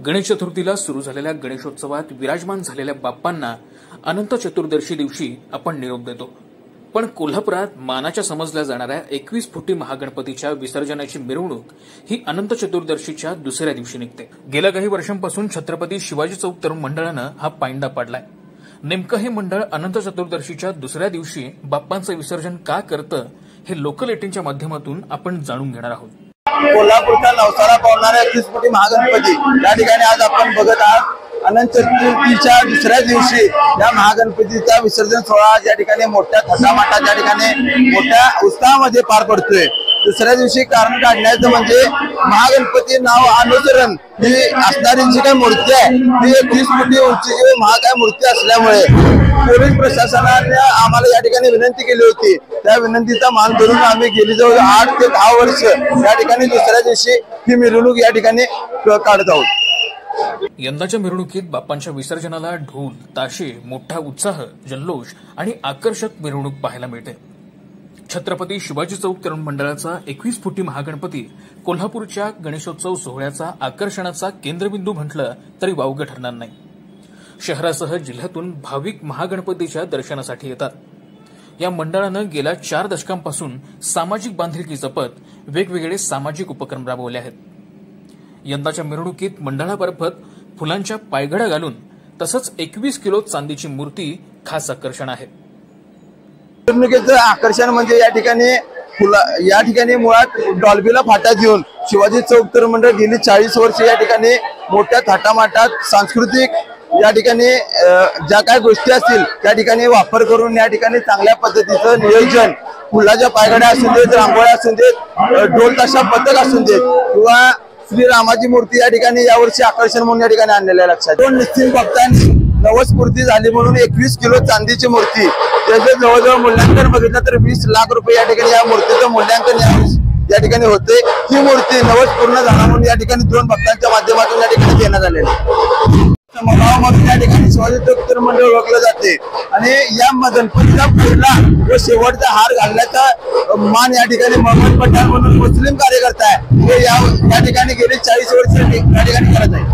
गणेश चतुर्थीला सुरू झालेल्या गणेशोत्सवात विराजमान झालेल्या बाप्पांना अनंत चतुर्दशी दिवशी आपण निरोप देतो। पण कोल्हापुरात मानाच्या समजल्या जाणाऱ्या 21 फुटी महागणपतीच्या विसर्जनाची मिरवणूक ही अनंत चतुर्दशीच्या दुसऱ्या दिवशी निघते। गेल्या काही वर्षांपासून छत्रपती शिवाजी चौक तरुण मंडळानं हा पायंडा पाडलाय। नेमकं हे मंडळ अनंत चतुर्दशीच्या दुसऱ्या दिवशी बाप्पांचं विसर्जन का करतं हे लोकल 18च्या माध्यमातून आपण जाणून घेणार आहोत। कोल्हापूरचा नवसाला पावणारा 21 फुटी महागणपती या ठिकाणी आज आपण बघत आहात। अनंत चतुर्थीच्या दुसऱ्या दिवशी या महागणपतीचा विसर्जन सोहळा या ठिकाणी मोठ्या थाटामाटात या ठिकाणी मोठ्या उत्साहामध्ये पार पडतोय। दुसऱ्या दिवशी कारण काढण्याचं म्हणजे महागणपती नाव अनुसरण ही असणारी जी काही मूर्ती आहे ती 21 फुटी उंचीची महाकाय मूर्ती असल्यामुळे पोलीस प्रशासनाने आम्हाला या ठिकाणी विनंती केली होती। त्या विनंतीचा मान धरून आम्ही गेली जवळ 8 ते 10 वर्ष या ठिकाणी दुसऱ्या दिवशी ही मिरवणूक या ठिकाणी काढत आहोत। यंदाच्या मिरवणुकीत बाप्पांच्या विसर्जनाला ढोल ताशे, मोठा उत्साह, जल्लोष आणि आकर्षक मिरवणूक पाहायला मिळते। छत्रपती शिवाजी चौक तरुण मंडळाचा 21 फुटी महागणपती कोल्हापूरच्या गणेशोत्सव सोहळ्याचा आकर्षणाचा केंद्रबिंदू म्हटलं तरी वावगं ठरणार नाही। शहरासह जिल्ह्यातून भाविक महागणपतीच्या दर्शनासाठी येतात। या मंडळानं गेल्या 4 दशकांपासून सामाजिक बांधिलकी जपत वेगवेगळे सामाजिक उपक्रम राबवले आहेत। यंदाच्या मिरवणुकीत मंडळामार्फत फुलांच्या पायघड्या घालून तसंच 21 किलो चांदीची मूर्ती खास आकर्षण आहे। मिरवणुकीचं आकर्षण म्हणजे या ठिकाणी मुळात डॉल्बीला फाटा देऊन शिवाजी चौक तरुण मंडळ गेली 40 वर्ष या ठिकाणी मोठ्या थाटामाटात सांस्कृतिक या ठिकाणी ज्या काही गोष्टी असतील त्या ठिकाणी वापर करून या ठिकाणी चांगल्या पद्धतीचं नियोजन, फुलाच्या पायघड्या असू देत, रांगोळ्या असू देत, ढोल ताशा पथक असू देत किंवा श्रीरामाची मूर्ती या ठिकाणी यावर्षी आकर्षण म्हणून या ठिकाणी आणलेल्या लक्षात दोन निश्चित भक्तांनी नवस्फूर्ती झाली म्हणून 21 किलो चांदीची मूर्ती त्याचं जवळजवळ मूल्यांकन बघितलं तर 20 लाख रुपये या ठिकाणी या मूर्तीचं मूल्यांकन या ठिकाणी होते। ही मूर्ती नवस पूर्ण झाला म्हणून या ठिकाणी 2 भक्तांच्या माध्यमातून या ठिकाणी देण्यात आलेली गावामधून या ठिकाणी शिवाजी चौक तरुण मंडळ ओळखलं जाते आणि या गणपतीचा पहिला व शेवटचा हार घालण्याचा मान या ठिकाणी मोहम्मद पठाण म्हणून मुस्लिम कार्यकर्ता आहे ते या ठिकाणी गेली 40 वर्ष या ठिकाणी करत आहे।